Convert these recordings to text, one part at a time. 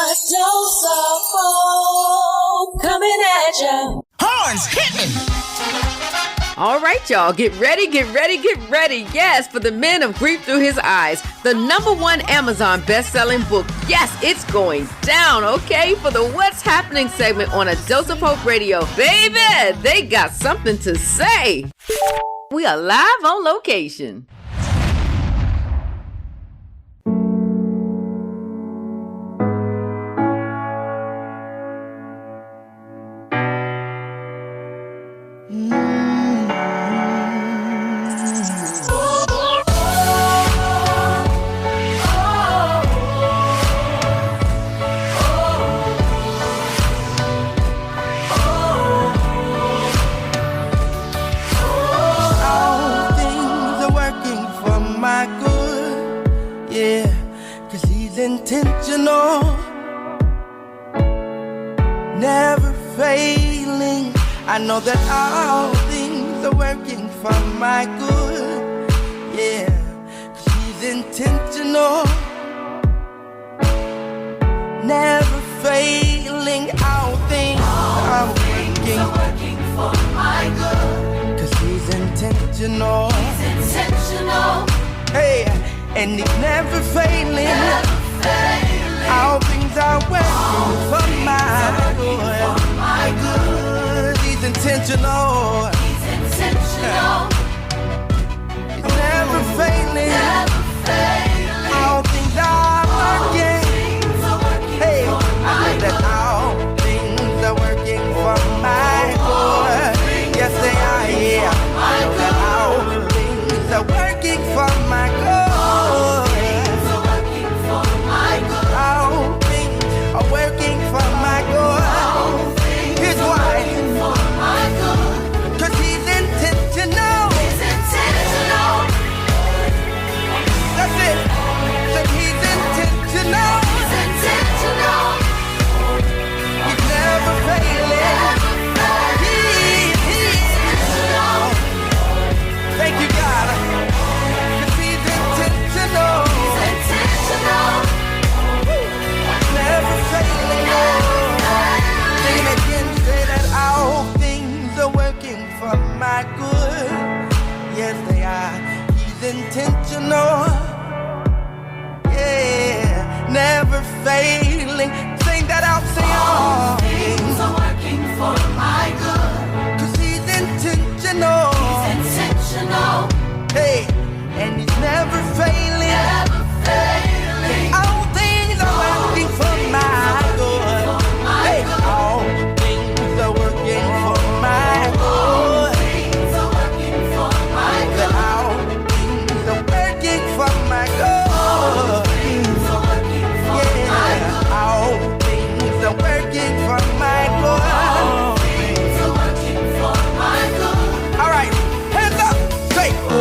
A dose of hope coming at you. Horns, hit me! All right, y'all, get ready, get ready, get ready. Yes, for The Men of Grief Through His Eyes, the #1 Amazon best-selling book. Yes, it's going down, okay? For the What's Happening segment on A Dose of Hope Radio. Baby, they got something to say. We are live on location. Intentional, never failing. I know that all things are working for my good. Yeah, 'cause he's intentional, never failing. All things are working for my good. 'Cause he's intentional. He's intentional. Hey, and he's never failing. All things are working for my good. He's intentional. He's intentional. He's never failing. All things are working. Hey, I know that all things are working for my good. Yes, they are. Yeah, I know that all things are working for my good. Working for my good. Here's why. 'Cause he's intentional. He's intentional. That's it. So he's intentional. He's intentional. He's never failing. He's intentional. Thank you, God. 'Cause he's intentional. He's intentional. Never failing. Sing it again, say that all things are working for my good. Yes, they are. He's intentional. Yeah, never failing. Sing that out, say all things are working for my good. 'Cause he's intentional. He's intentional. Hey, and he's never failing. Never failing. All things are working for my good. Hey, all things are working for my good. Things are working for my good. All things are working for my good. Things are working for my good. All things are working for my good. Things are working for my good. All right, hands up, say oh.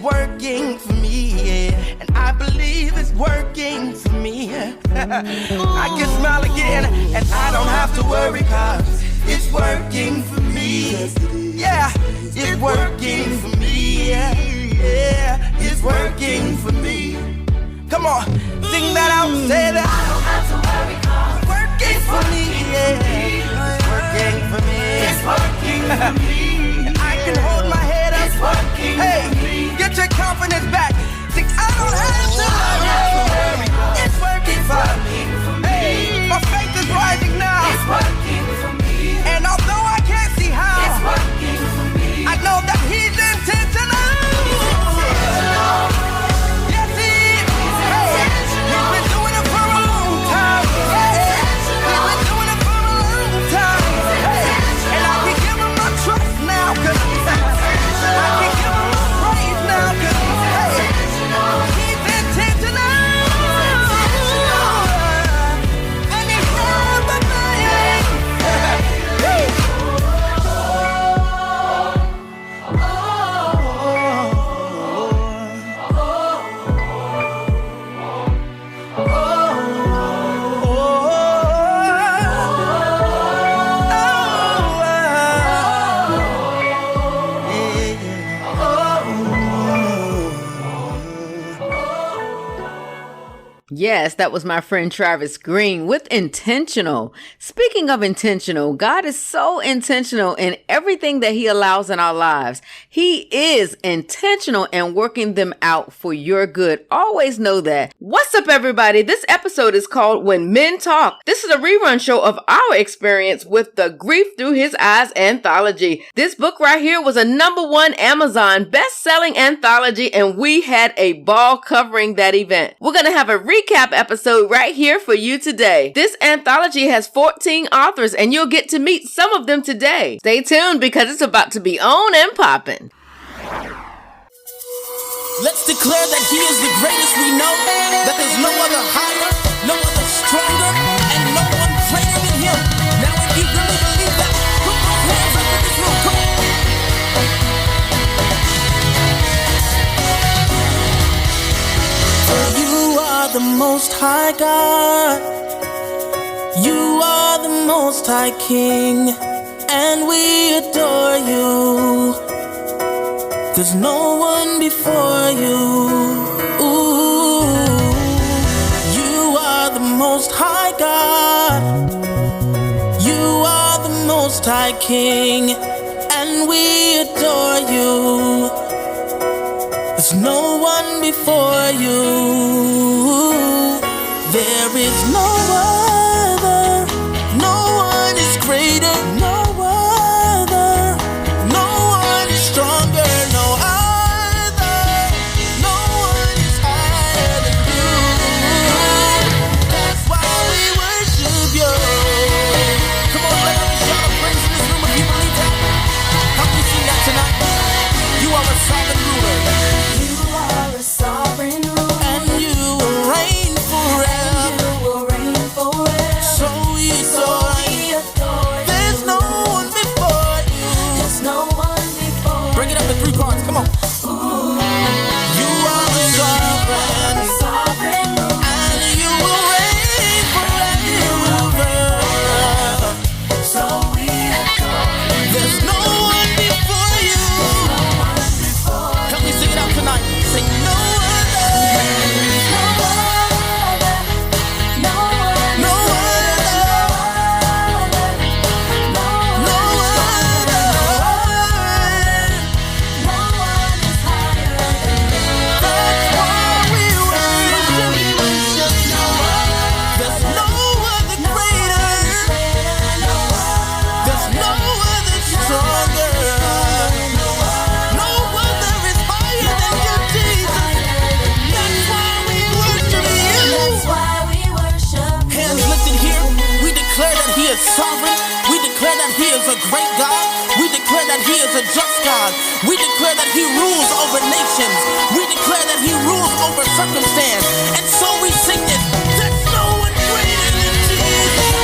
Working for me, yeah. And I believe it's working for me. I can smile again, and I don't have to worry, 'cause it's working for me. Yeah, it's working for me. Yeah, it's working for me. Come on, sing that out, say that. I don't have to worry, 'cause it's working for me. Yeah, it's working for me. It's working for me. And I can hold my head up. It's working for me. Get your confidence back. See, I don't have to worry. It's working for me. Hey, my faith is rising now. It's working for me. And although I can't see how, it's working for me. I know that he's intentional. Yes, he is. Hey, he's been doing it for a long time. Hey, he's been doing it for a long time. Hey, and I can give him my trust now, 'cause I can give him my praise now, 'cause hey, he's intentional. Yes, that was my friend Travis Green with Intentional. Speaking of intentional, God is so intentional in everything that he allows in our lives. He is intentional in working them out for your good. Always know that. What's up, everybody? This episode is called When Men Talk. This is a rerun show of our experience with the Grief Through His Eyes anthology. This book right here was a #1 Amazon best-selling anthology, and we had a ball covering that event. We're going to have a recap episode right here for you today. This anthology has 14 authors, and you'll get to meet some of them today. Stay tuned because it's about to be on and popping. Let's declare that he is the greatest we know, that there's no other higher, no other stronger, and no one greater than him. Now if you really believe that, put those hands up in this room, come on. For you are the Most High God, you are the Most High King, and we adore you. There's no one before you. Ooh. You are the Most High God, you are the Most High King, and we adore you. There's no one before you. There is no other, no one is greater, no other, no one is stronger, no other, no one is higher than you. That's why we worship you. Come on, let us shout a praise in this room if you believe that. Help me sing that tonight. You are a sovereign ruler. You are a sovereign ruler. And you will reign forever. You will reign forever. So we adore you. There's no one before you. There's no one before. Bring it up to 3 chords, come on. Ooh. You are the sovereign, Sovereign ruler. and you will reign forever. So we adore you. There's no one before you. No one before. Help me sing it out tonight. Sing no other, No other. No one. no other, No no other. No one is higher than you. That's why we worship. There's no other greater. There's no other stronger. No other is higher than you, Jesus. That's why we worship you. That's why we worship you. Hands lifted here, we declare that he is sovereign. We declare that he is a great God. We declare that he is a just God. We declare that he rules over nations. We declare that he rules over circumstance. And so we sing this. There's no one greater than Jesus.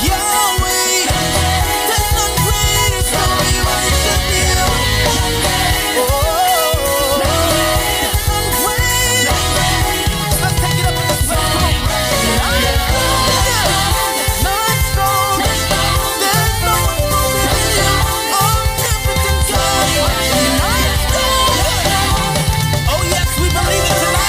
Yahweh, there's none greater, so we worship you. Oh, none greater. Let's take it up in this place. Come on. None stronger. There's no one stronger than you. Omnipotent God. None stronger. Oh yes, we believe it tonight.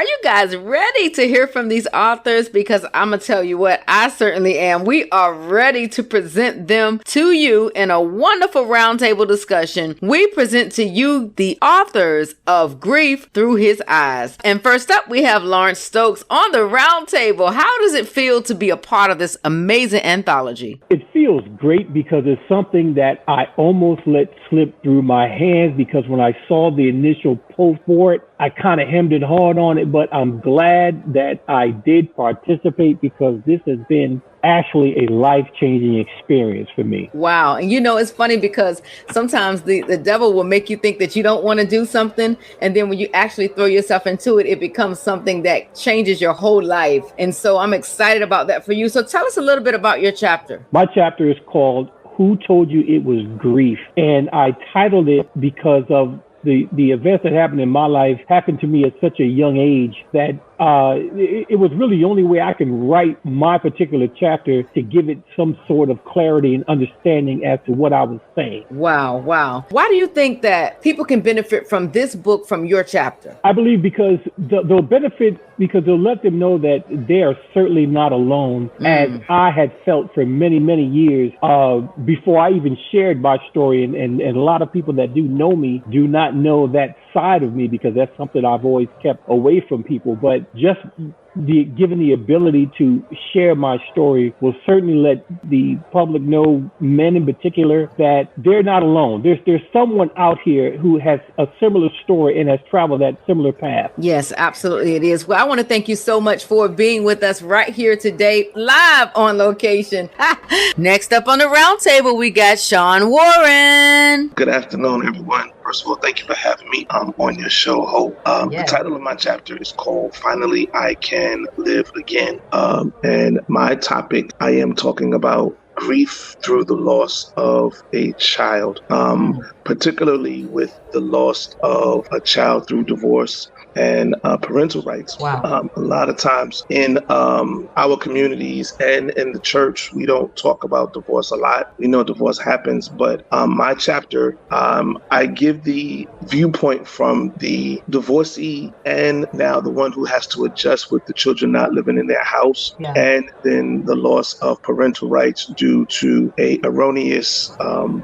Are you guys ready to hear from these authors? Because I'm going to tell you what, I certainly am. We are ready to present them to you in a wonderful roundtable discussion. We present to you the authors of Grief Through His Eyes. And first up, we have Lawrence Stokes on the roundtable. How does it feel to be a part of this amazing anthology? It feels great because it's something that I almost let slip through my hands, because when I saw the initial post for it, I kind of hemmed and hawed on it, but I'm glad that I did participate, because this has been actually a life-changing experience for me. Wow. And it's funny because sometimes the devil will make you think that you don't want to do something. And then when you actually throw yourself into it, it becomes something that changes your whole life. And so I'm excited about that for you. So tell us a little bit about your chapter. My chapter is called Who Told You It Was Grief? And I titled it because of the events that happened in my life happened to me at such a young age that it was really the only way I can write my particular chapter to give it some sort of clarity and understanding as to what I was saying. Wow. Why do you think that people can benefit from this book, from your chapter? I believe because they'll benefit, because they'll let them know that they are certainly not alone, as I had felt for many, many years before I even shared my story. And a lot of people that do know me do not know that side of me, because that's something I've always kept away from people. But just given the ability to share my story will certainly let the public know, men in particular, that they're not alone. There's someone out here who has a similar story and has traveled that similar path. Yes, absolutely it is. Well, I want to thank you so much for being with us right here today, live on location. Next up on the roundtable, we got Sean Warren. Good afternoon, everyone. First of all, thank you for having me on your show, Hope. The title of my chapter is called Finally I Can Live Again. And my topic, I am talking about grief through the loss of a child, particularly with the loss of a child through divorce and parental rights. Wow. A lot of times in our communities and in the church, we don't talk about divorce a lot. We know divorce happens, but my chapter, I give the viewpoint from the divorcee and now the one who has to adjust with the children not living in their house, and then the loss of parental rights due to a erroneous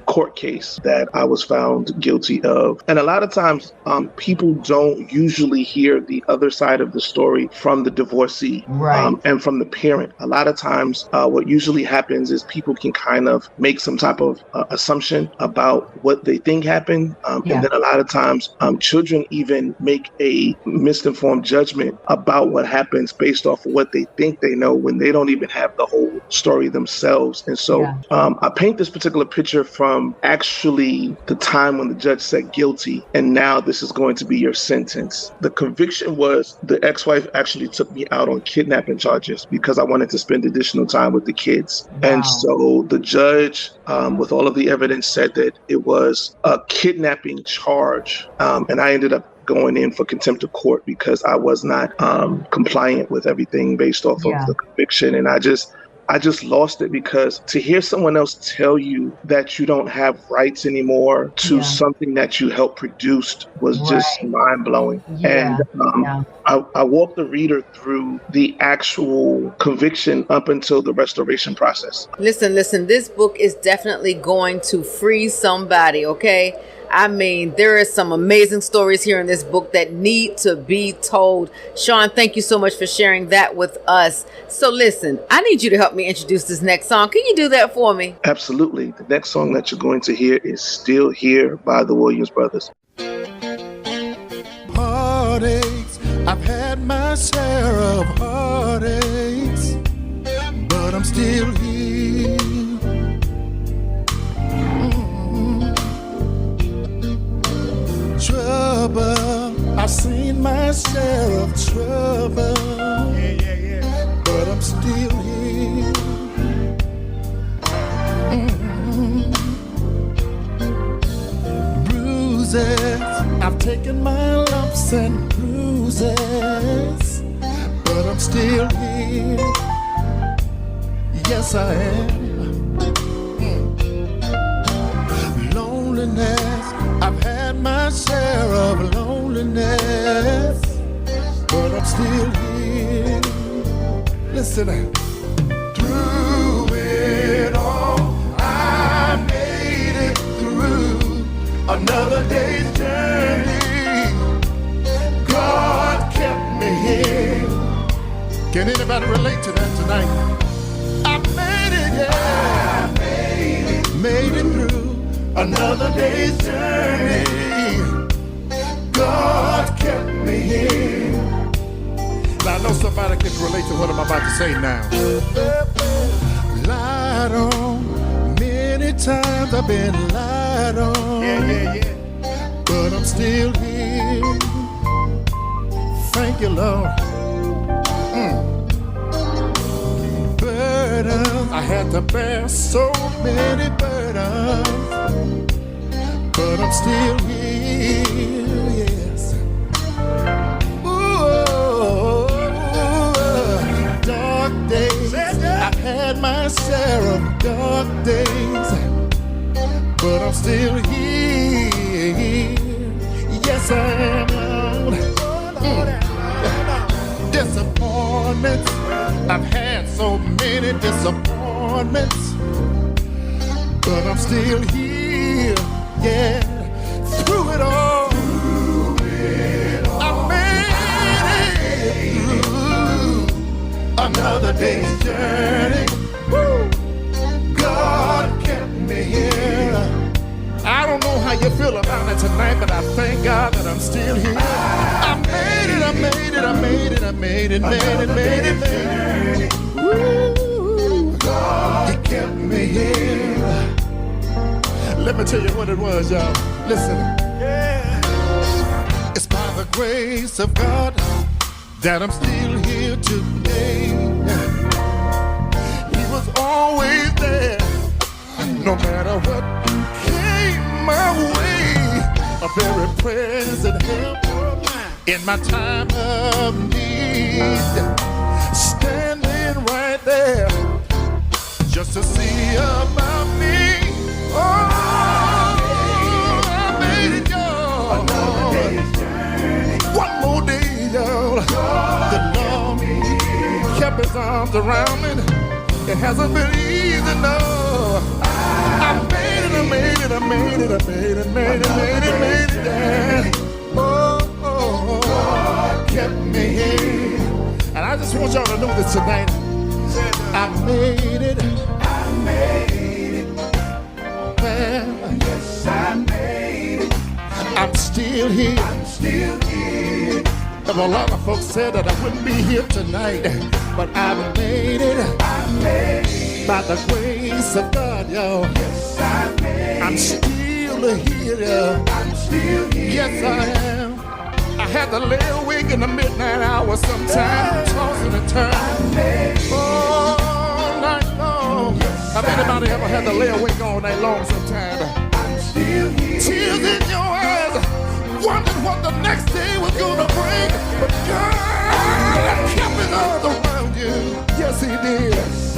court case that I was found guilty of. And a lot of times people don't usually hear the other side of the story from the divorcee, and from the parent. A lot of times what usually happens is people can kind of make some type of assumption about what they think happened, and then a lot of times children even make a misinformed judgment about what happens based off of what they think they know, when they don't even have the whole story themselves. And so I paint this particular picture from actually the time when the judge said guilty, and now this is going to be your sentence. The conviction was the ex-wife actually took me out on kidnapping charges because I wanted to spend additional time with the kids. Wow. And so the judge, with all of the evidence, said that it was a kidnapping charge. And I ended up going in for contempt of court because I was not compliant with everything based off of the conviction. And I just lost it, because to hear someone else tell you that you don't have rights anymore to something that you helped produce was just mind-blowing. And I walked the reader through the actual conviction up until the restoration process. Listen, this book is definitely going to free somebody, okay? I mean, there are some amazing stories here in this book that need to be told. Sean, thank you so much for sharing that with us. So listen, I need you to help me introduce this next song. Can you do that for me? Absolutely. The next song that you're going to hear is Still Here by the Williams Brothers. Heartaches, I've had my share of heartaches, but I'm still here. Trouble, I've seen my share of trouble, but I'm still here. Bruises, I've taken my lumps and bruises, but I'm still here. Yes, I am. Loneliness, I've had my share of loneliness, but I'm still still here. Listen, through it all, I made it through another day's journey. God kept me here. Can anybody relate to that tonight? I made it, yeah. I made it through another day's journey. God kept me here. Now I know somebody can relate to what I'm about to say now. Lied on, many times I've been lied on. Yeah. But I'm still here. Thank you, Lord. Burdens, I had to bear so many burdens, but I'm still here, yes. Ooh, dark days, I've had my share of dark days, but I'm still here. Yes, I am, Lord. Disappointments, I've had so many disappointments, but I'm still here, yeah. Through it all, I made it through another day's journey. Woo. God kept me here. I don't know how you feel about it tonight, but I thank God that I'm still here. I made it, I made it, I made it, I made it, made it. Woo. God, He kept me here. Let me tell you what it was, y'all. Listen. Yeah. It's by the grace of God that I'm still here today. He was always there, no matter what came my way. A very present help in my time of need, standing right there just to see about me. Oh, I made it, y'all. Another day's journey. One more day, y'all. The Lord kept His arms around me. It hasn't been easy, no. I made it, I made it, I made it, I made it, made it, yeah. Oh, God kept me here. And I just want y'all to know this tonight. I made it. I made it. Well, yes, I made it. I'm still here. I'm still here. And a lot of folks said that I wouldn't be here tonight, but I made it. I made it. By the grace of God, y'all. Yes, I made it. I'm still here. I'm still here. Yes, I am. I had to lay awake in the midnight hour sometime, tossing and turning all night long. Yes, have anybody ever had to lay awake all night long sometime? I'm still here. Tears in your eyes, wondering what the next day was gonna bring. But God kept His arms around you. Yes, He did. Yes,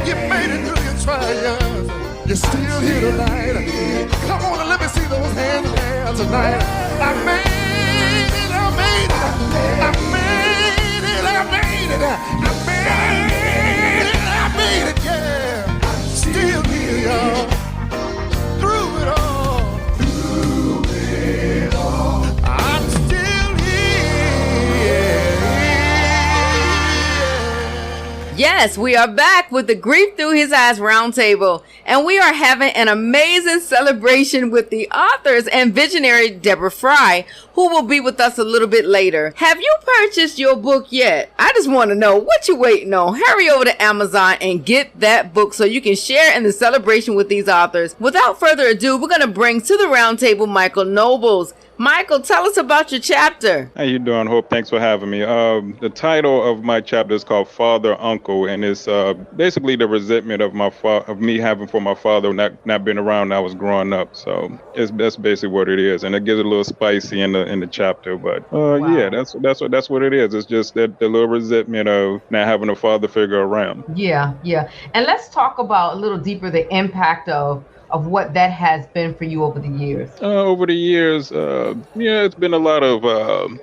you made it through your trials. You're still here tonight. Come on and let me see those hands in the air tonight. I made it. I made it, I made it, I made it, I made it, yeah. I'm still here, y'all. Through it all, I'm still here. Yes, we are back with the Grief Through His Eyes Roundtable, and we are having an amazing celebration with the authors and visionary Deborah Frye, who will be with us a little bit later. Have you purchased your book yet? I just want to know what you're waiting on. Hurry over to Amazon and get that book so you can share in the celebration with these authors. Without further ado, we're going to bring to the roundtable Michael Nobles. Michael, tell us about your chapter. How you doing, Hope? Thanks for having me. The title of my chapter is called Father Uncle, and it's basically the resentment of me having for my father not being around when I was growing up. So that's basically what it is, and it gives it a little spicy in the chapter. But yeah, that's what it is. It's just that the little resentment of not having a father figure around. Yeah. And let's talk about a little deeper the impact of of what that has been for you over the years? Over the years, it's been a lot of,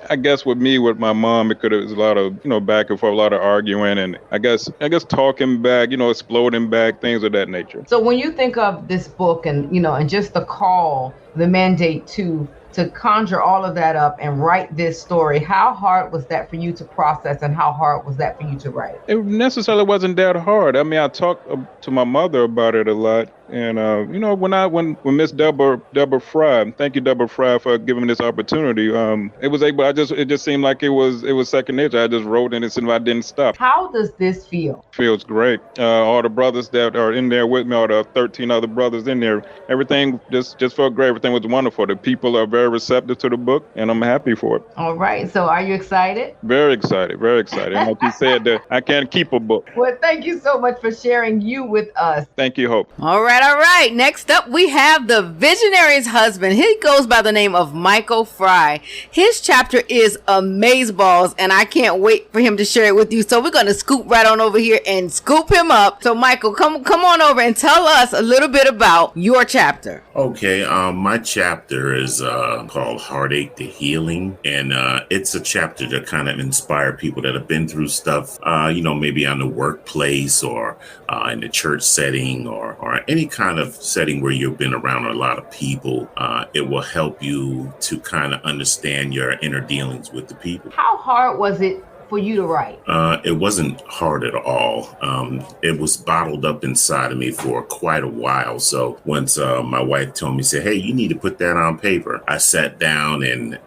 I guess with me, with my mom, it was a lot of, back and forth, a lot of arguing, and I guess talking back, exploding back, things of that nature. So when you think of this book and, and just the call, the mandate to conjure all of that up and write this story, how hard was that for you to process, and how hard was that for you to write? It necessarily wasn't that hard. I mean, I talked to my mother about it a lot. And, when Miss Deborah Frye, thank you, Deborah Frye, for giving me this opportunity. It just seemed like it was second nature. I just wrote and I didn't stop. How does this feel? Feels great. All the brothers that are in there with me, all the 13 other brothers in there, everything just felt great. Everything was wonderful. The people are very receptive to the book, and I'm happy for it. All right. So are you excited? Very excited. Very excited. And like you said, I can't keep a book. Well, thank you so much for sharing you with us. Thank you, Hope. All right. Next up, we have the visionary's husband. He goes by the name of Michael Frye. His chapter is Amazeballs, and I can't wait for him to share it with you. So we're going to scoop right on over here and scoop him up. So Michael, come on over and tell us a little bit about your chapter. Okay, my chapter is called Heartache to Healing, and it's a chapter to kind of inspire people that have been through stuff, maybe on the workplace or in the church setting or any kind of setting where you've been around a lot of people. It will help you to kind of understand your inner dealings with the people. How hard was it for you to write? It wasn't hard at all. It was bottled up inside of me for quite a while. So once my wife told me, said, hey, you need to put that on paper, I sat down and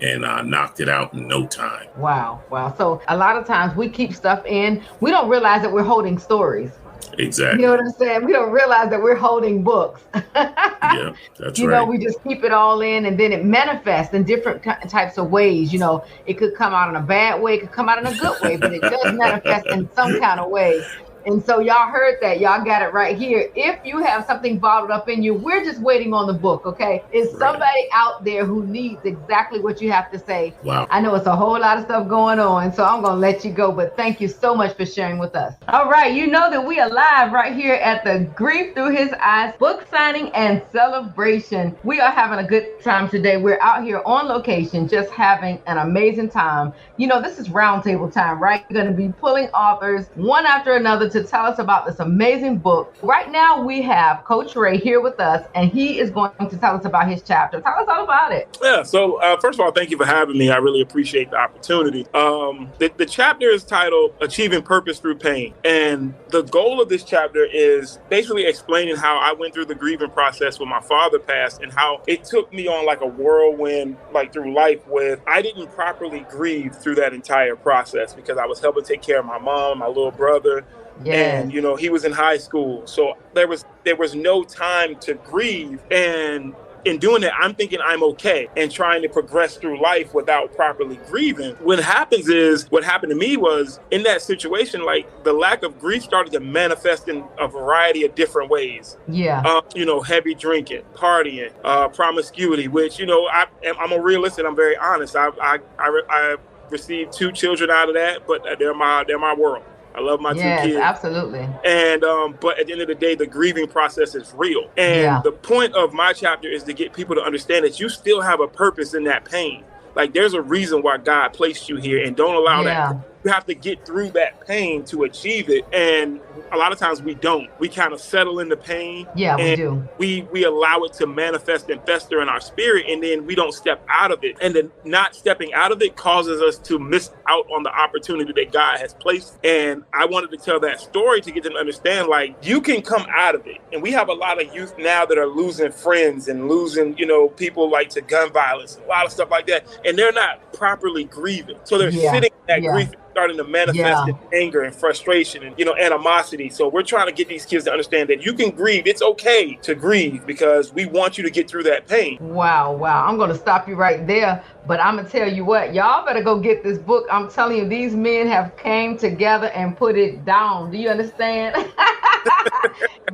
knocked it out in no time. Wow. So a lot of times we keep stuff in. We don't realize that we're holding stories. Exactly. You know what I'm saying? We don't realize that we're holding books. Yeah, that's right. We just keep it all in, and then it manifests in different types of ways. It could come out in a bad way, it could come out in a good way, but it does manifest in some kind of way. And so y'all heard that. Y'all got it right here. If you have something bottled up in you, we're just waiting on the book, okay? Is somebody out there who needs exactly what you have to say? Wow. I know it's a whole lot of stuff going on, so I'm going to let you go, but thank you so much for sharing with us. All right, you know that we are live right here at the Grief Through His Eyes book signing and celebration. We are having a good time today. We're out here on location, just having an amazing time. This is roundtable time, right? We're going to be pulling authors one after another to tell us about this amazing book. Right now, we have Coach Ray here with us, and he is going to tell us about his chapter. Tell us all about it. Yeah, so first of all, thank you for having me. I really appreciate the opportunity. The chapter is titled Achieving Purpose Through Pain. And the goal of this chapter is basically explaining how I went through the grieving process when my father passed, and how it took me on like a whirlwind, like through life, with I didn't properly grieve through that entire process because I was helping take care of my mom, my little brother. Yes. And, he was in high school. So there was no time to grieve. And in doing that, I'm thinking I'm okay and trying to progress through life without properly grieving. What happened to me was in that situation, like the lack of grief started to manifest in a variety of different ways. Yeah. Heavy drinking, partying, promiscuity, which, I'm a realist and I'm very honest. I received 2 children out of that, but they're my world. I love my 2 kids. Absolutely. And but at the end of the day, the grieving process is real. And the point of my chapter is to get people to understand that you still have a purpose in that pain. Like there's a reason why God placed you here, and don't allow that. You have to get through that pain to achieve it. And a lot of times we don't. We kind of settle in the pain. Yeah, we do. We allow it to manifest and fester in our spirit, and then we don't step out of it. And then not stepping out of it causes us to miss out on the opportunity that God has placed. And I wanted to tell that story to get them to understand, like, you can come out of it. And we have a lot of youth now that are losing friends and losing, people like to gun violence, a lot of stuff like that. And they're not properly grieving. So they're sitting in that grief, starting to manifest in anger and frustration and, animosity. So we're trying to get these kids to understand that you can grieve. It's okay to grieve because we want you to get through that pain. Wow. I'm going to stop you right there. But I'm going to tell you what, y'all better go get this book. I'm telling you, these men have came together and put it down. Do you understand?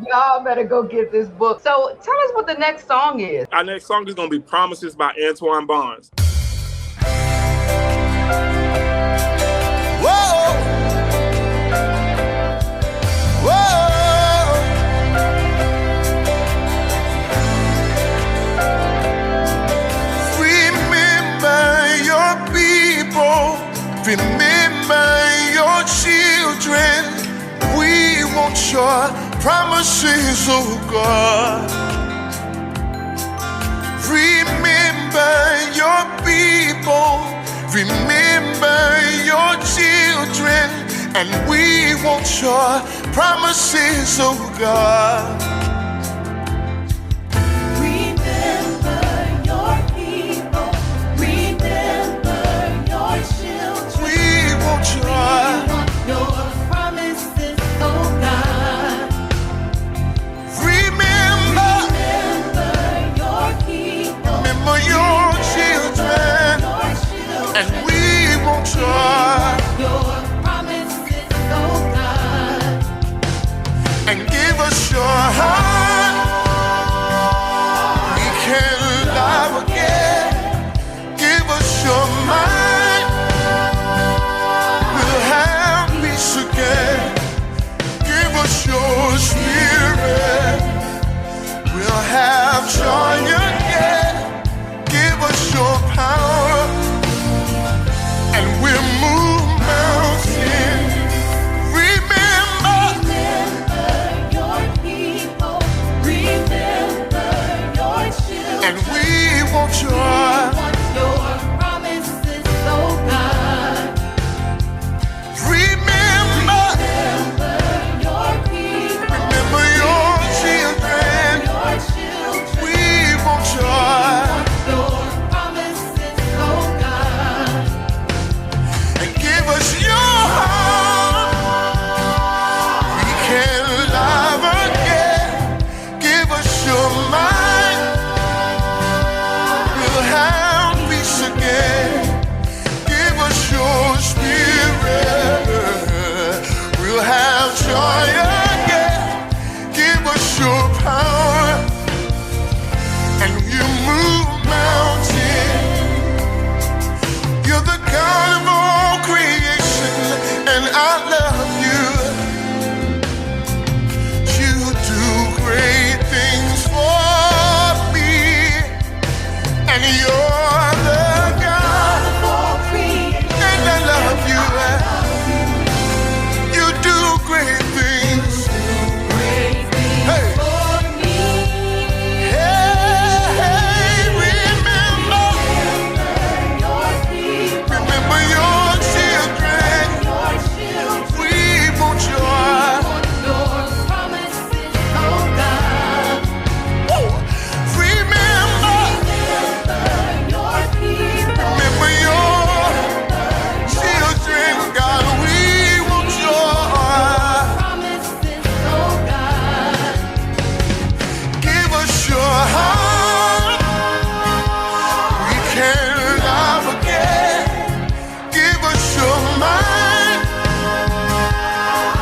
Y'all better go get this book. So tell us what the next song is. Our next song is going to be Promises by Antuan Bonds. people, remember your children. We want your promises, oh God. Remember your people, remember your children, and we want your promises, oh God. Remember your people, remember your children. We want your promises, oh God. Remember your people, remember your children, and we want your promises, oh God. And give us your heart. We can love again. Give us your mind. We'll have peace again. Give us your spirit. We'll have joy again. Give us your power, and we'll move mountains. Remember your people, remember your children, and we want your promises, oh God. remember Your people, remember your children. We want your promises, oh God. and give us your heart. We can love again. Give us your mind. We'll have peace again. Give us your spirit. We'll have joy again. Give us your power, and you move mountains. You're the God of all creation, and I love you. You do great things for me, and you're the God of all creation, and I love you. You do great things. Hey. Hey, remember your children. We want your promises, oh God. remember Your people, remember your children, God. We want your promises, oh God. give us your heart. We can love again. Give us your mind.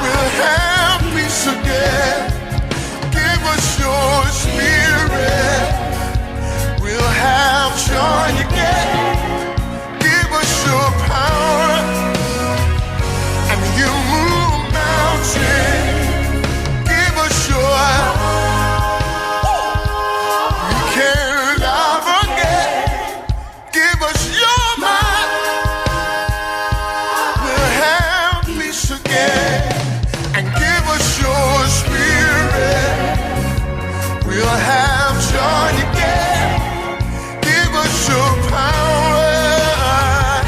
We'll have peace again. Give us your spirit. We'll have joy again. Give us your power, and you move mountains. Give us your we can love again. Give us your mind. We'll have peace again, and give us your spirit. We'll have joy again. Give us your power.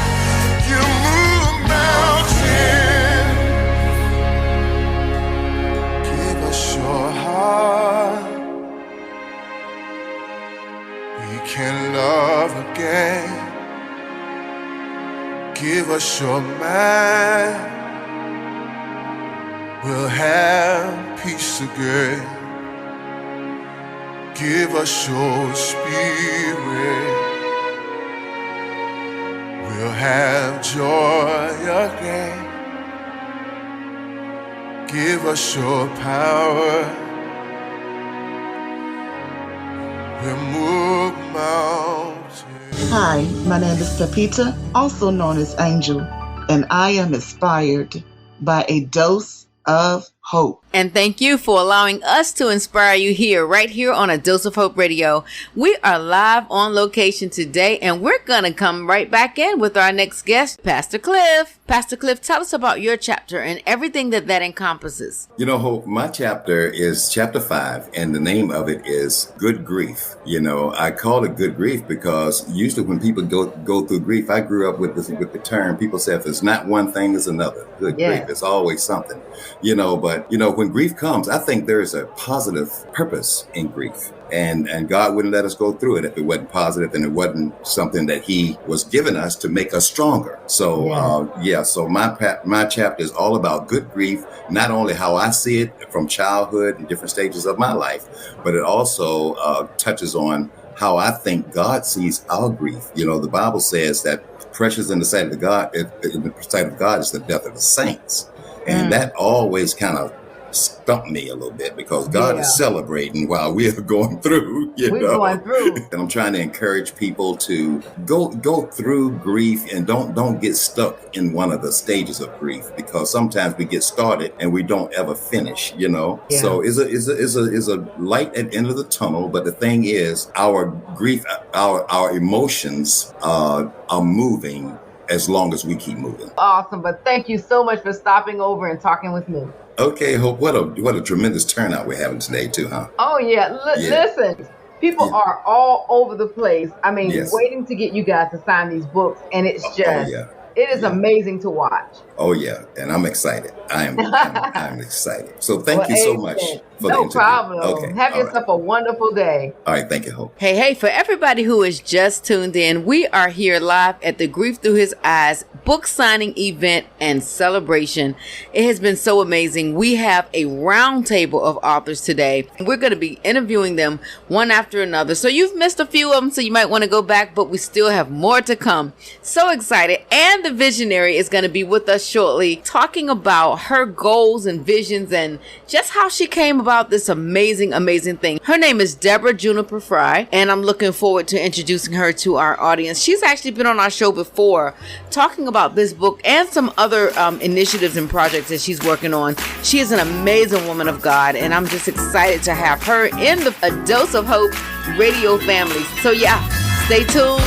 You move mountains. Give us your heart. We can love again. Give us your mind. We'll have peace again. Give us your spirit. We'll have joy again. Give us your power. We'll move mountains. Hi, my name is Pepita, also known as Angel, and I am inspired by a dose of hope. And thank you for allowing us to inspire you here, right here on A Dose of Hope Radio. We are live on location today, and we're going to come right back in with our next guest, Pastor Cliff. Pastor Cliff, tell us about your chapter and everything that encompasses. You know, Hope, my chapter is chapter 5, and the name of it is Good Grief. You know, I call it Good Grief because usually when people go through grief, I grew up with the term, people say if it's not one thing, it's another. Good grief, it's always something. You know, but, you know, when grief comes, I think there is a positive purpose in grief. And God wouldn't let us go through it if it wasn't positive and it wasn't something that he was giving us to make us stronger. So, so my chapter is all about good grief, not only how I see it from childhood and different stages of my life, but it also touches on how I think God sees our grief. You know, the Bible says that precious in the sight of God, in the sight of God is the death of the saints. And that always kind of stumped me a little bit because God is celebrating while we are going through, We're going through. And I'm trying to encourage people to go through grief and don't get stuck in one of the stages of grief, because sometimes we get started and we don't ever finish, you know. Yeah. So is a light at the end of the tunnel, but the thing is our grief, our emotions are moving as long as we keep moving. Awesome, but thank you so much for stopping over and talking with me. Okay, Hope, what a tremendous turnout we're having today too, huh? Oh yeah, listen, people are all over the place. I mean, waiting to get you guys to sign these books, and it's just, it is amazing to watch. Oh yeah, and I'm excited. I'm excited. So thank you so much for the interview. No problem. Okay. Have yourself a wonderful day. All right, thank you, Hope. Hey, for everybody who is just tuned in, we are here live at the Grief Through His Eyes book signing event and celebration. It has been so amazing. We have a round table of authors today. We're going to be interviewing them one after another. So you've missed a few of them, so you might want to go back, but we still have more to come. So excited. And the visionary is going to be with us shortly, talking about her goals and visions and just how she came about this amazing thing. Her name is Deborah Juniper Frye, and I'm looking forward to introducing her to our audience. She's actually been on our show before talking about this book and some other initiatives and projects that she's working on. She is an amazing woman of God, and I'm just excited to have her in the A Dose of Hope radio family. So stay tuned.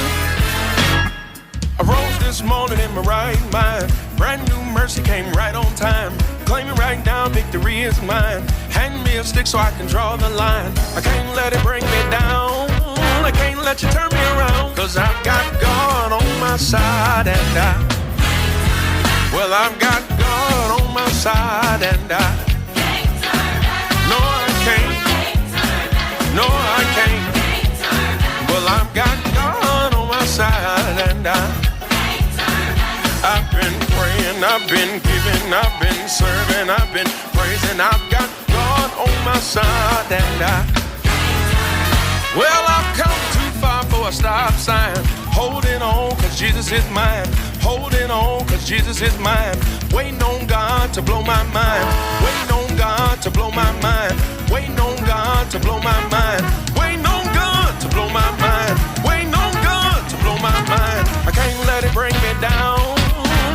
I rose this morning in my right mind. Brand new mercy came right on time. Claiming right now victory is mine. Hand me a stick so I can draw the line. I can't let it bring me down. I can't let you turn me around. Cause I've got God on my side and I've got God on my side and No, I can't. No, I can't. Well, I've got God on my side and I've been praying, I've been giving, I've been serving, I've been praising. I've got God on my side and I've come too far for a stop sign. Holding on cause Jesus is mine. Holding on cause Jesus is mine. Waiting on God to blow my mind. Waiting on God to blow my mind. Waiting on God to blow my mind. Waiting on God to blow my mind. Waiting on God to blow my mind. I can't let it bring me down.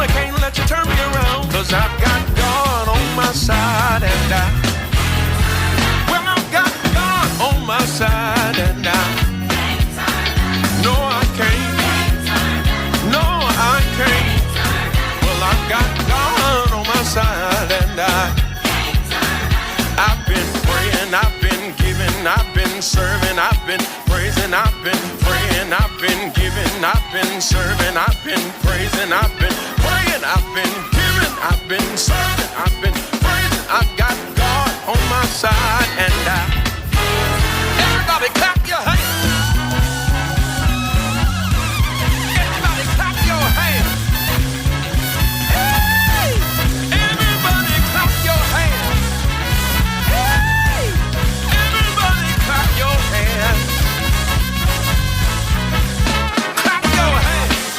I can't let you turn me around. Cause I've got God on my side and I've got God on my side and No, I can't. No, I can't. Well, I've got God on my side and I've been praying, I've been giving, I've been serving, I've been praising, I've been praying, I've been giving, I've been serving, I've been praising, I've been praying, I've been giving, I've been serving, I've been praising. I've got God on my side and everybody clap your hands. Everybody clap your hands. Hey! Everybody clap your hands. Hey! Everybody clap your hands. Clap your hands.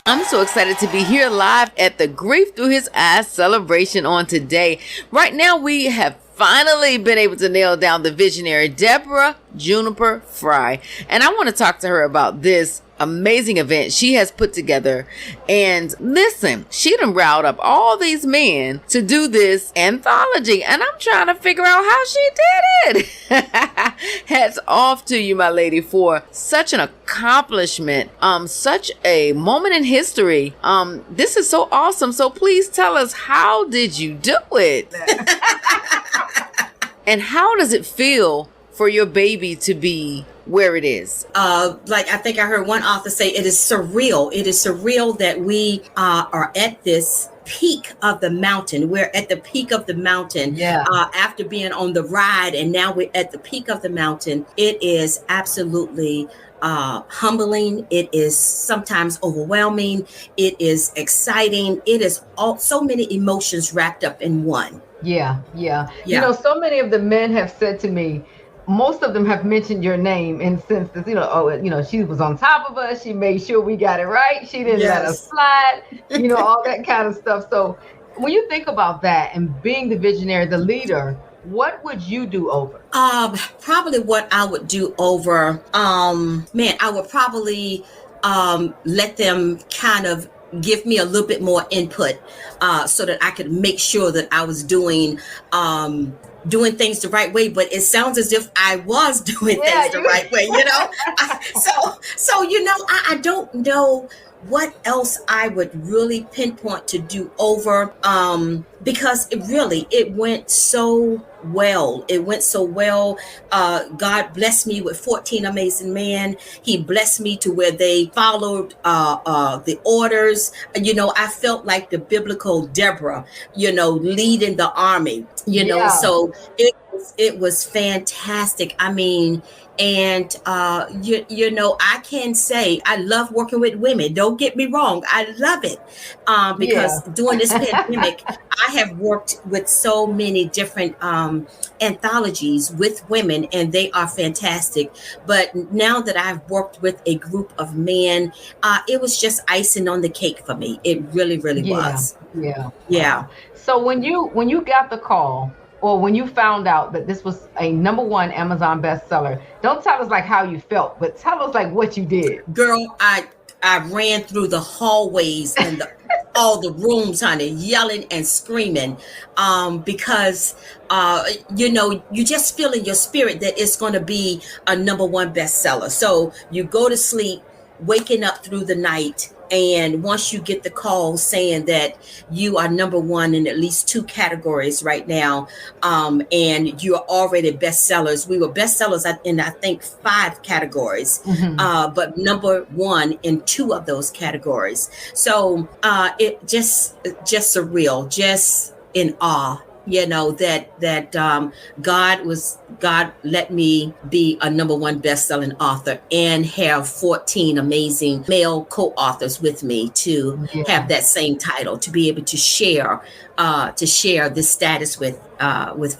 I'm so excited to be here live at the Grief Through His Eyes celebration on today. Right now, we have finally been able to nail down the visionary Deborah Juniper Frye. And I want to talk to her about this amazing event she has put together. And listen, she done riled up all these men to do this anthology, and I'm trying to figure out how she did it. Hats off to you, my lady, for such an accomplishment, such a moment in history. This is so awesome. So please tell us, how did you do it? And how does it feel for your baby to be where it is? Like I think I heard one author say, it is surreal. It is surreal that we are at this peak of the mountain. We're at the peak of the mountain after being on the ride, and now we're at the peak of the mountain. It is absolutely humbling. It is sometimes overwhelming. It is exciting. It is so many emotions wrapped up in one. Yeah. You know, so many of the men have said to me, most of them have mentioned your name in sense that, she was on top of us. She made sure we got it right. She didn't let us slide, all that kind of stuff. So when you think about that and being the visionary, the leader, what would you do over? Probably what I would do over, I would probably let them kind of give me a little bit more input so that I could make sure that I was doing things the right way. But it sounds as if I was doing things the right way, I don't know what else I would really pinpoint to do over, because it went so well. It went so well. God blessed me with 14 amazing men. He blessed me to where they followed the orders. I felt like the biblical Deborah, leading the army, so it was fantastic. I mean, and I can say I love working with women. Don't get me wrong. I love it because during this pandemic, I have worked with so many different anthologies with women, and they are fantastic. But now that I've worked with a group of men, it was just icing on the cake for me. It really, really was. Yeah. So when you got the call, or when you found out that this was a #1 Amazon bestseller, don't tell us like how you felt, but tell us like what you did. Girl, I ran through the hallways and all the rooms, honey, yelling and screaming, because you just feel in your spirit that it's going to be a #1 bestseller. So you go to sleep, waking up through the night. And once you get the call saying that you are #1 in at least 2 categories right now, and you are already bestsellers. We were bestsellers in I think 5 categories, but #1 in 2 of those categories. So it just surreal, just in awe. That God let me be a #1 best-selling author and have 14 amazing male co-authors with me to have that same title, to be able to share this status with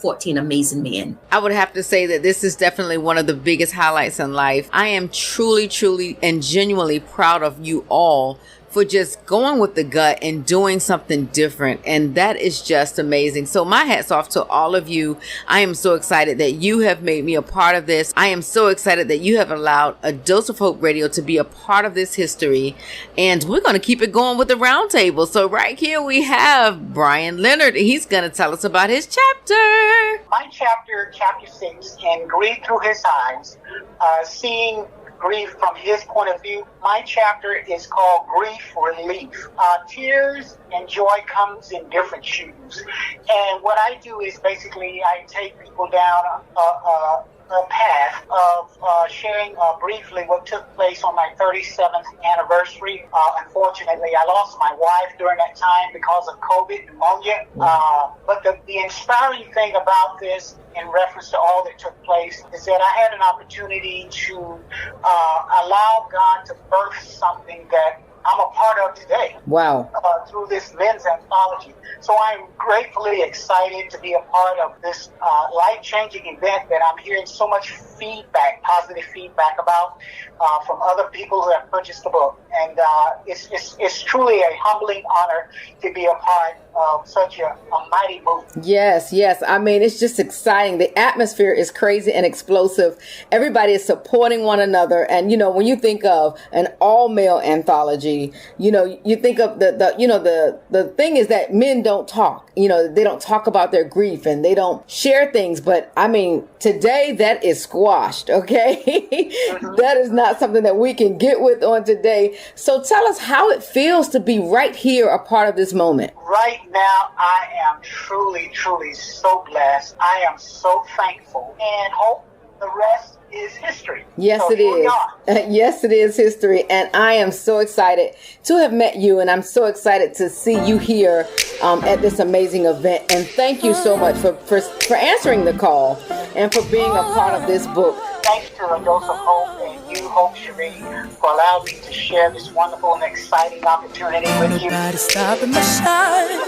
14 amazing men. I would have to say that this is definitely one of the biggest highlights in life. I am truly, truly, and genuinely proud of you all for just going with the gut and doing something different. And that is just amazing. So my hat's off to all of you. I am so excited that you have made me a part of this. I am so excited that you have allowed A Dose of Hope Radio to be a part of this history. And we're going to keep it going with the roundtable. So right here we have Brian Leonard. He's going to tell us about his chapter. My chapter 6, in Grief Through His Eyes, seeing grief from his point of view. My chapter is called Grief Relief. Tears and joy comes in different shoes. And what I do is basically I take people down a path of sharing briefly what took place on my 37th anniversary. Unfortunately, I lost my wife during that time because of COVID pneumonia. But the inspiring thing about this, in reference to all that took place, is that I had an opportunity to allow God to birth something that I'm a part of today. Wow. Through this men's anthology. So I'm gratefully excited to be a part of this life-changing event that I'm hearing so much feedback, positive feedback about from other people who have purchased the book. And it's truly a humbling honor to be a part of such a mighty movement. Yes, yes. I mean, it's just exciting. The atmosphere is crazy and explosive. Everybody is supporting one another. And, you know, when you think of an all-male anthology, you know, you think of the thing is that men don't talk. You know, they don't talk about their grief and they don't share things. But I mean, today that is squashed, okay? That is not something that we can get with on today. So tell us how it feels to be right here, a part of this moment. Right now, I am truly, truly so blessed. I am so thankful and hope the rest is history. Yes, so it is. Yes, it is history. And I am so excited to have met you. And I'm so excited to see you here at this amazing event. And thank you so much for answering the call and for being a part of this book. Thanks to A Dose of Hope and you, Hope Sheree, for allowing me to share this wonderful and exciting opportunity with you. Everybody stopping my shine.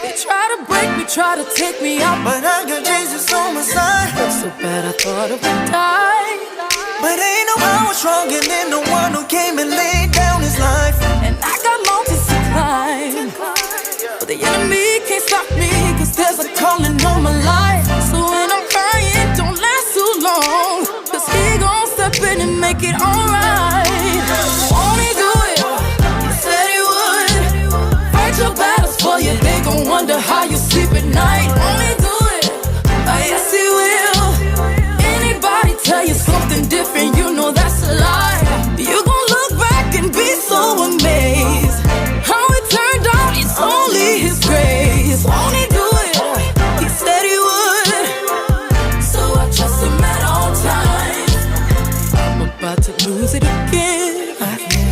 They try to break me, try to take me out, but I got Jesus on my side. Felt so bad I thought I would die, but ain't no power stronger than the one who came and laid down his life. And I got mountains to climb, but the enemy can't stop me, cause there's a calling on my life. So when I'm crying, don't last too long, cause he gon' step in and make it alright. Won't he do it? He said he would. Fight your battles for you, they gon' wonder how you sleep at night. Won't he do it? Yes he will. Anybody tell you something different, you know that's a lie. You gon' look back and be so amazed how it turned out, it's only his grace. Won't he do it? He said he would. So I trust him at all times. I'm about to lose it again.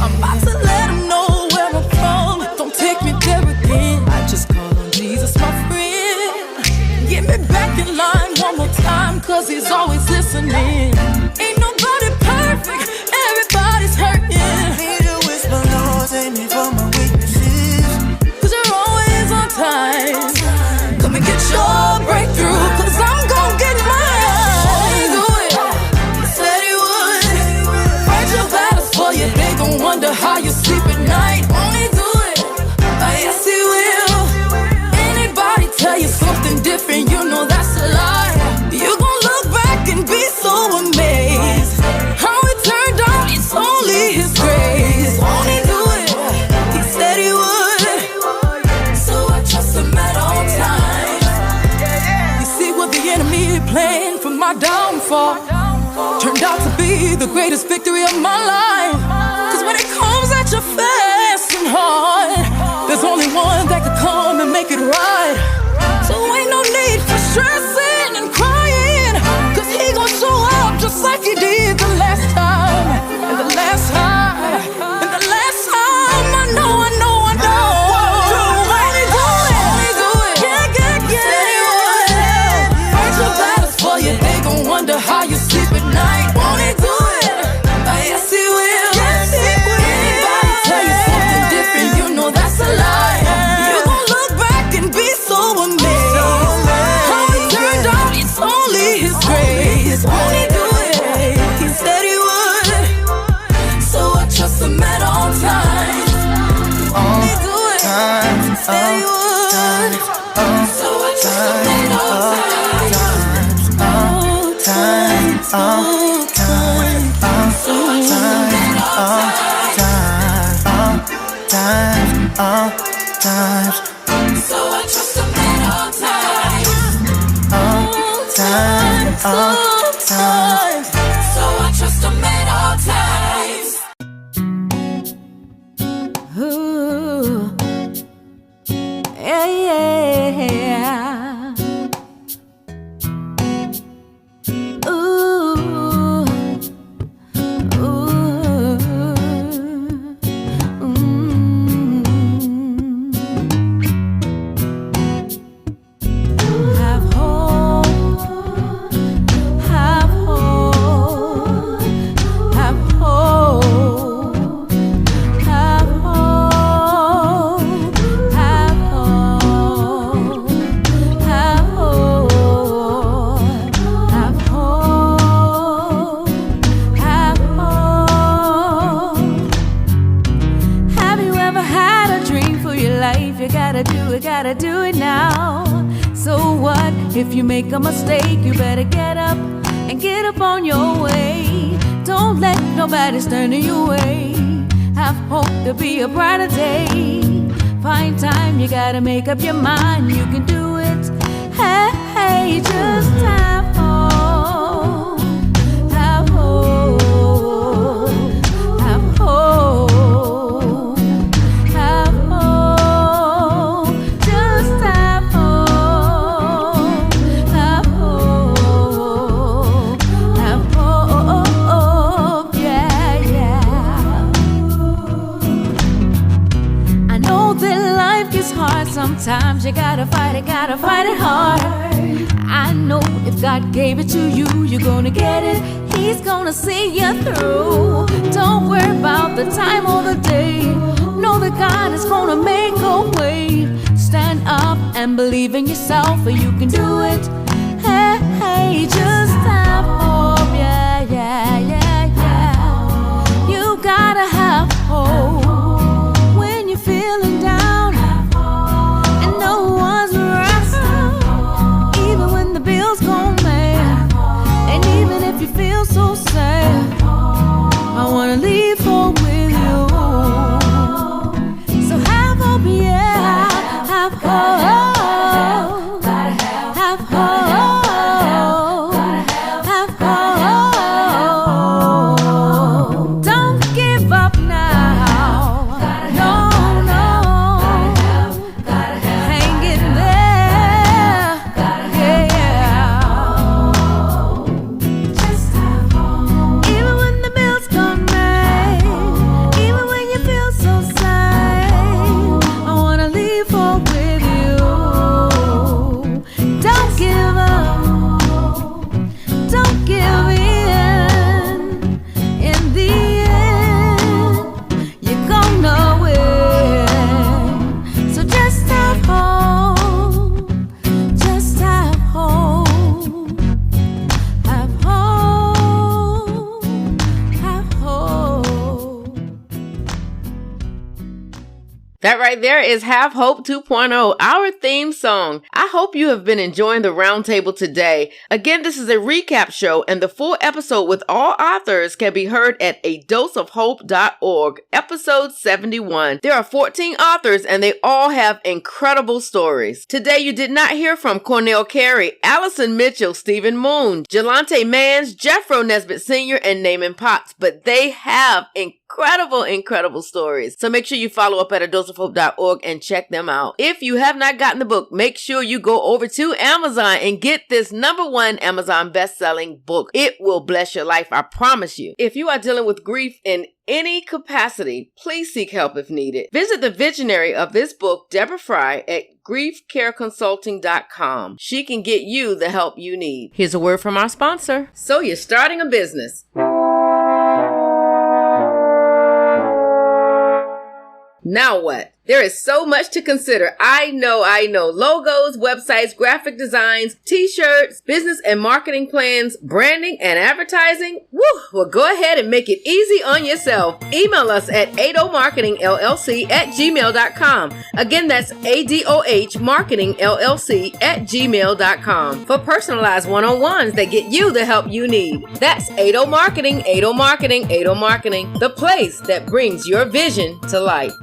I'm about to let him know where I'm from. Don't take me there again. I just call on Jesus, my friend. Get me back in line one more time, cause he's always listening. Ain't nobody perfect, everybody's hurting. Need to whisper, Lord, save me from my weaknesses, cause you're always on time. Come and get your breakthrough, cause I'm gon' get mine. Won't he do it? He said he would. Fight your battles for you, they gon' wonder how you sleep at night. Won't he do it? Yes he will. Anybody tell you something different, you know that's a lie. You gon' look back and be so amazed how it turned out, it's only his grace. Won't he do it? He said he would. So I trust him at all times. You see what the enemy planned for my downfall turned out to be the greatest victory of my life. Cause when it comes at you fast and hard, there's only one that could come and make it right. So ain't no need for stressing and crying, cause he gon' show up just like he did the last time. And the last time, and the last time, I know. Won't he do it? Yeah. Said he would. Fight your battles for you, they gon' wonder how you sleep at night. Won't he do it? Yes he will. Anybody tell you something different, you know that's a lie. You gon' look back and be so amazed how it turned out, it's only his grace. Won't he do it? He said he would. So I trust him at all times. Won't he do it? He said he would. So I trust him at all times. All times. So I trust him at all times. So I trust him at all times. All times. So I trust him at all times. Ooh. Yeah. Have hope. you gotta do it now. So what if you make a mistake? You better get up and get up on your way. Don't let nobody stand in your way. Have hope to be a brighter day. Find time, you gotta make up your mind. You can do it. Hey, hey, just have hope. Have hope. Have hope. Have hope. Just have hope. Have hope. Have hope. Yeah, yeah. I know that life gets hard sometimes. You gotta fight it hard. I know if God gave it to you, you're gonna get it. He's gonna see you through. Don't worry about the time or the day. Know that God is gonna make a way. Stand up and believe in yourself, or you can do it. Hey, hey, just have hope. Yeah, yeah, yeah, yeah. You gotta have hope when you're feeling down and no one's around. Even when the bills go mad, and even if you feel so sad, I wanna leave hope with you. So have hope, yeah, have hope, have hope, have hope. Don't give up now. No, no. Hang in there. Yeah. Just have hope. Even when the bills come back, even when you feel so sad, I wanna leave hope with you. Don't give up. Don't give in. In the end, you're gonna win. So just have hope. Just have hope. Have hope. Have hope. That right there is Have Hope 2.0, our theme song. I hope you have been enjoying the roundtable today. Again, this is a recap show, and the full episode with all authors can be heard at adoseofhope.org, episode 71. There are 14 authors, and they all have incredible stories. Today, you did not hear from Cornell Carey, Allison Mitchell, Stephen Moon, Jelante Mans, Jeffro Nesbitt Sr., and Naaman Potts, but they have incredible stories. So make sure you follow up at adoseofhope.org and check them out. If you have not gotten the book, make sure you go over to Amazon and get this #1 Amazon best-selling book. It will bless your life, I promise you. If you are dealing with grief in any capacity, please seek help if needed. Visit the visionary of this book, Deborah Frye, at griefcareconsulting.com. She can get you the help you need. Here's a word from our sponsor. So you're starting a business. Now what? There is so much to consider. I know. Logos, websites, graphic designs, t-shirts, business and marketing plans, branding and advertising. Woo! Well, go ahead and make it easy on yourself. Email us at adomarketingllc@gmail.com. Again, that's adohmarketingllc@gmail.com for personalized one-on-ones that get you the help you need. That's Ado Marketing, the place that brings your vision to life.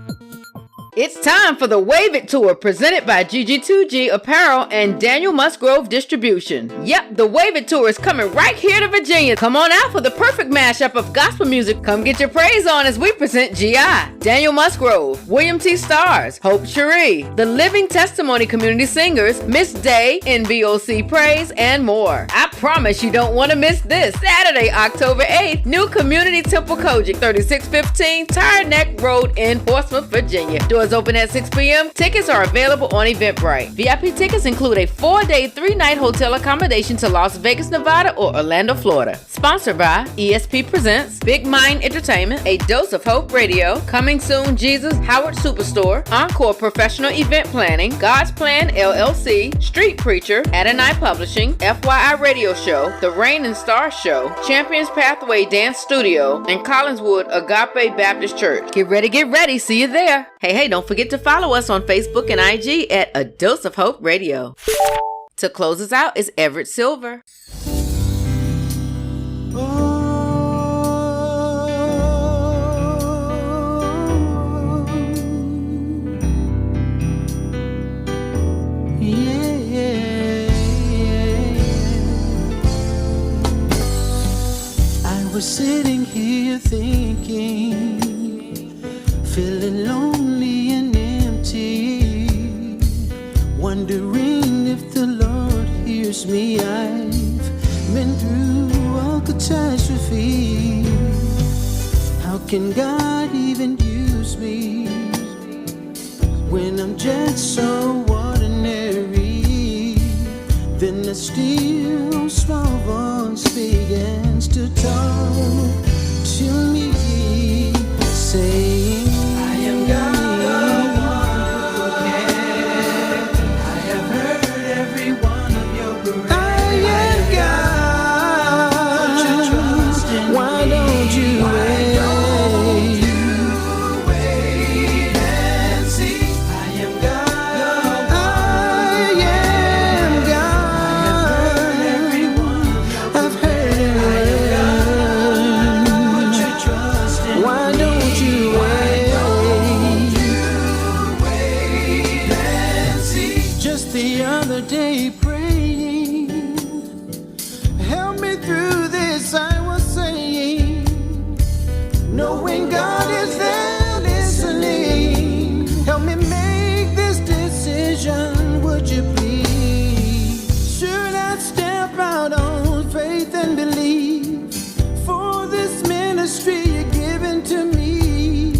It's time for the Wave It Tour, presented by GG2G Apparel and Daniel Musgrove Distribution. Yep, the Wave It Tour is coming right here to Virginia. Come on out for the perfect mashup of gospel music. Come get your praise on as we present G.I., Daniel Musgrove, William T. Stars, Hope Sheree, the Living Testimony Community Singers, Miss Day, NVOC Praise, and more. I promise you don't want to miss this. Saturday, October 8th, New Community Temple Kojic, 3615 Tire Neck Road in Portsmouth, Virginia. Doors open at 6 p.m. Tickets are available on Eventbrite. VIP tickets include a 4-day, 3-night hotel accommodation to Las Vegas, Nevada or Orlando, Florida. Sponsored by ESP Presents, Big Mind Entertainment, A Dose of Hope Radio, Coming Soon Jesus, Howard Superstore, Encore Professional Event Planning, God's Plan LLC, Street Preacher, Adonai Publishing, FYI Radio Show, The Rain and Stars Show, Champions Pathway Dance Studio, and Collinswood Agape Baptist Church. Get ready, see you there. Hey, don't forget to follow us on Facebook and IG at A Dose of Hope Radio. To close us out is Everett Silver. I was sitting here thinking, feeling lonely and empty, wondering if the Lord hears me. I've been through all catastrophe. How can God even use me when I'm just so ordinary? Then the still small voice begins to talk to me, saying, I am God, the one who can. I have heard every one of your prayers. I am God. Put your trust in me. Why don't you wait? Wait and see. I am God. I am God. I have heard every one of your prayers. I've heard it. Put your trust in me. Why don't you wait and see? Just the other day praying, help me through this, I was saying, knowing God is there listening. Help me make this decision, would you please? Should I step out on faith and believe for this ministry you're giving to me?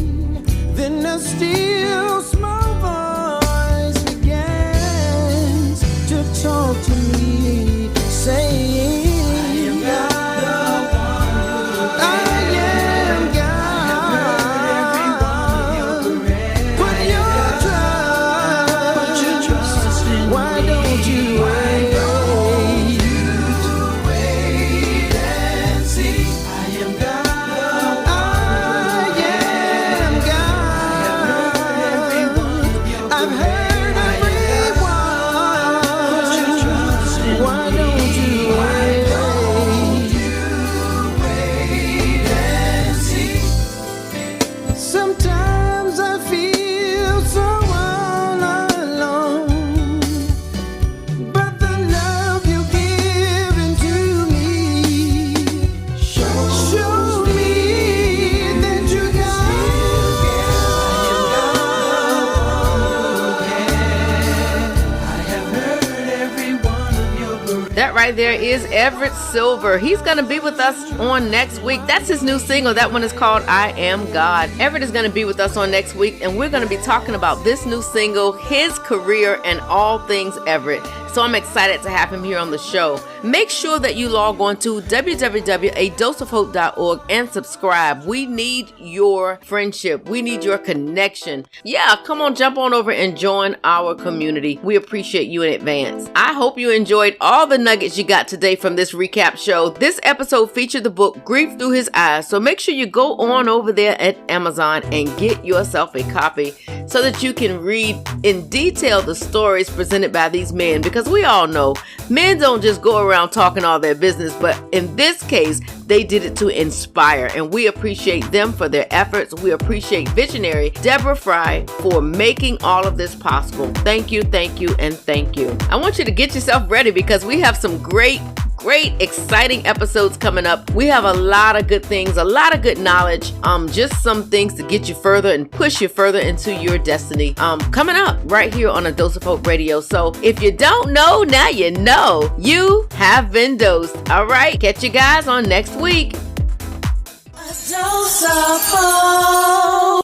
Then a still small voice begins to talk to me, saying, I am God, the one. I am God. Put your trust in me. Why don't you wait? Wait and see. I am God. I am God. I've heard every one. Put your trust in me. Why don't you wait and see? Sometimes I feel so all alone, but the love you've given to me show me that you I have heard every one of your prayers. That right there is Everett Silver. He's going to be with us on next week. That's his new single. That one is called I Am God. Everett is going to be with us on next week, and we're going to be talking about this new single, his career, and all things Everett. So I'm excited to have him here on the show. Make sure that you log on to www.adoseofhope.org and subscribe. We need your friendship. We need your connection. Yeah, come on, jump on over and join our community. We appreciate you in advance. I hope you enjoyed all the nuggets you got today from this recap show. This episode featured the book Grief Through His Eyes. So make sure you go on over there at Amazon and get yourself a copy so that you can read in detail the stories presented by these men, because we all know men don't just go around talking all their business, but in this case, they did it to inspire, and we appreciate them for their efforts. We appreciate visionary Deborah Frye for making all of this possible. Thank you, and thank you. I want you to get yourself ready because we have some great, exciting episodes coming up. We have a lot of good things, a lot of good knowledge, just some things to get you further and push you further into your destiny, coming up right here on A Dose of Hope Radio. So if you don't know, now you know. You have been dosed. All right, catch you guys on next week. A dose of hope.